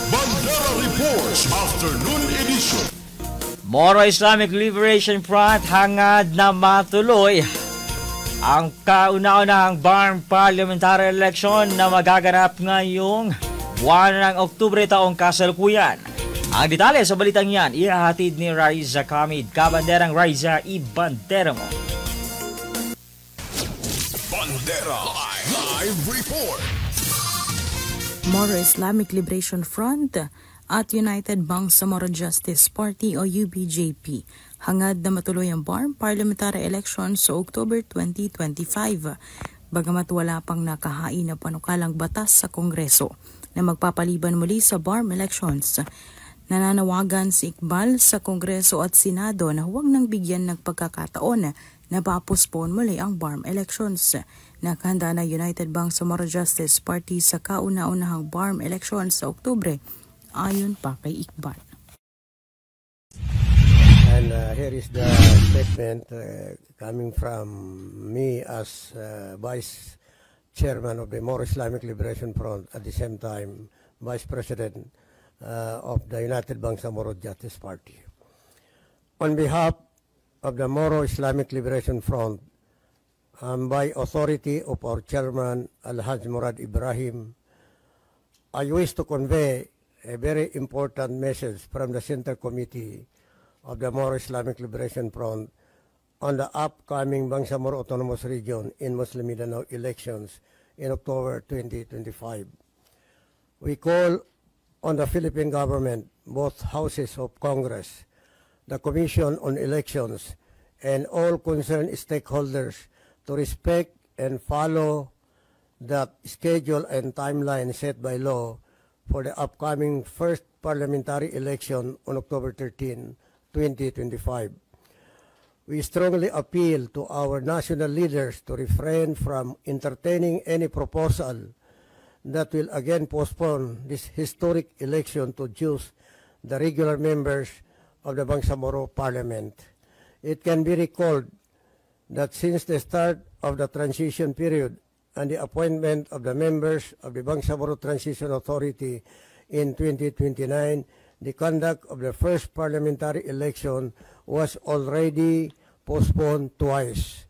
Bandera Reports Afternoon Edition. Moro Islamic Liberation Front hangad na matuloy ang kauna-unahang BARM parliamentary election na magaganap ngayong buwan ng Oktubre taong kasalukuyan. Ang detalye sa balitang yan, ihahatid ni Raiza Kamid. Kabanderang Raiza, ibandera mo. Bandera Live Report. Moro Islamic Liberation Front at United Bangsamoro Justice Party o UBJP hangad na matuloy ang BARM parliamentary election sa October 2025. Bagamat wala pang nakahain na panukalang batas sa Kongreso na magpapaliban muli sa BARM elections, nananawagan si Iqbal sa Kongreso at Senado na huwag nang bigyan ng pagkakataon na papospone muli ang BARM elections. Nakahanda na United Bangsamoro Justice Party sa kauna-unahang BARM elections sa Oktubre, ayon pa kay Iqbal. And here is the statement coming from me as Vice Chairman of the Moro Islamic Liberation Front, at the same time Vice President of the United Bangsamoro Justice Party. On behalf of the Moro Islamic Liberation Front, by authority of our Chairman Al-Haj Murad Ibrahim, I wish to convey a very important message from the Center Committee of the Moro Islamic Liberation Front on the upcoming Bangsamoro Autonomous Region in Muslim Mindanao elections in October 2025. We call on the Philippine government, both houses of Congress, the Commission on Elections, and all concerned stakeholders to respect and follow the schedule and timeline set by law for the upcoming first parliamentary election on October 13, 2025. We strongly appeal to our national leaders to refrain from entertaining any proposal that will again postpone this historic election to choose the regular members of the Bangsamoro Parliament. It can be recalled that since the start of the transition period and the appointment of the members of the Bangsamoro Transition Authority in 2029, the conduct of the first parliamentary election was already postponed twice.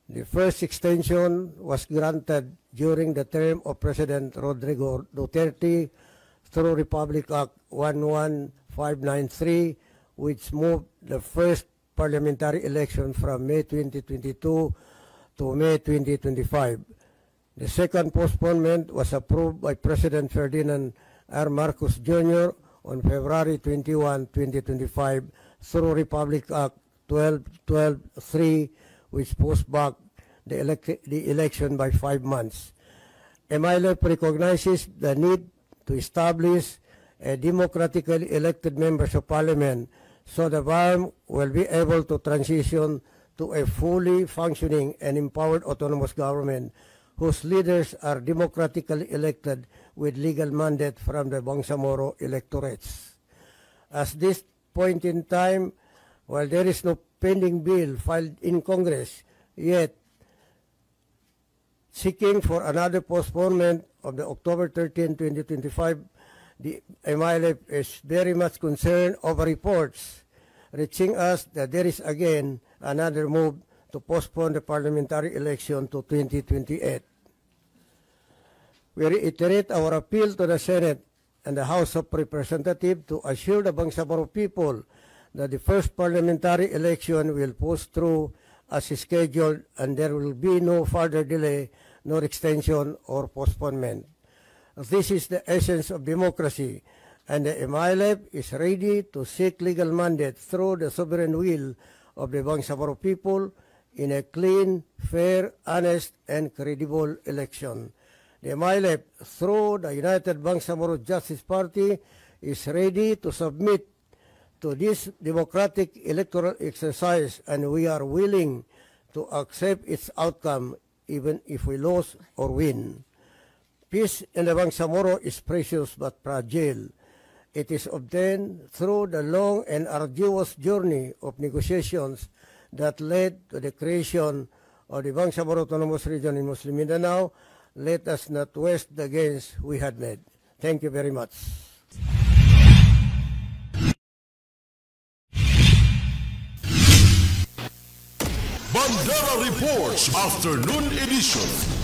The first extension was granted during the term of President Rodrigo Duterte through Republic Act 11593, which moved the first parliamentary election from May 2022 to May 2025. The second postponement was approved by President Ferdinand R. Marcos Jr. on February 21, 2025 through Republic Act 12123, which pushed back the election by 5 months. MILF recognizes the need to establish a democratically elected members of parliament so the BARM will be able to transition to a fully functioning and empowered autonomous government whose leaders are democratically elected with legal mandate from the Bangsamoro electorates. At this point in time, while there is no pending bill filed in Congress, yet seeking for another postponement of the October 13, 2025, the MILF is very much concerned over reports reaching us that there is again another move to postpone the parliamentary election to 2028. We reiterate our appeal to the Senate and the House of Representatives to assure the Bangsamoro people that the first parliamentary election will push through as scheduled and there will be no further delay nor extension or postponement. This is the essence of democracy, and the MILF is ready to seek legal mandate through the sovereign will of the Bangsamoro people in a clean, fair, honest, and credible election. The MILF, through the United Bangsamoro Justice Party, is ready to submit to this democratic electoral exercise, and we are willing to accept its outcome even if we lose or win. Peace in the Bangsamoro is precious but fragile. It is obtained through the long and arduous journey of negotiations that led to the creation of the Bangsamoro Autonomous Region in Muslim Mindanao. Let us not waste the gains we had made. Thank you very much. Bandera Reports Afternoon Edition.